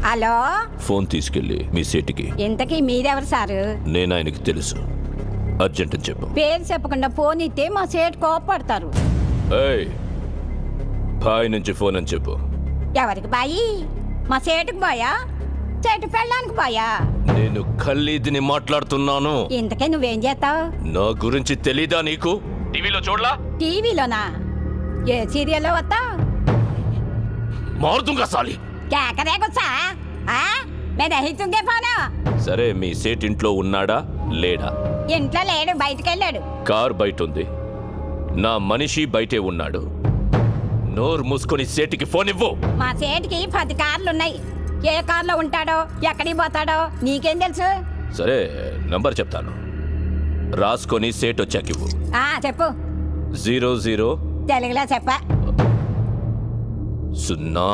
Hello, phone తీసుకెళ్ళి మీ సేటికి. ఇంతకీ మీరెవరు సారు? నేను ఆయనకి తెలుసు. అర్జెంట్ అని చెప్పు. పేరు చెప్పకుండా ఫోన్ ఇస్తే మా సేటు కోపడతారు. ఏయ్, బాయ్ నుంచి ఫోన్ అని చెప్పు. ఎవరికి బాయి? మా సేటుకు బాయా, చెట్టు పెళ్ళడానికి బాయా? నేను ఖల్లీదిని మాట్లాడుతున్నాను. ఇంతకే నువ్వేం చేస్తావు? నా గురించి తెలీదా నీకు? టీవీలో చూడలా? టీవీలోనా? ఏ సీరియల్లో వస్తావు? మారుతుంగా సాలి. కేకరే గుచ్చా? నేను అహితుంగే ఫోను. సరే, మీ సేట్ ఇంట్లో ఉన్నాడా లేడా? ఇంట్లో లేడు, బయటికి వెళ్ళాడు. కార్ బయట ఉంది, నా మనిషి బయటే ఉన్నాడు. నోరు మూసుకొని సేటికి ఫోన్ ఇవ్వు. మా సేటుకి 10 కార్లున్నాయి. ఏ కార్లో ఉంటాడో, ఎక్కడికి పోతాడో నీకేం తెలుసు? సరే, నంబర్ చెప్తాను, రాసుకొని సేట్ వచ్చాక ఇవ్వు. చెప్పు. 00 తెలుగులో చెప్ప. 0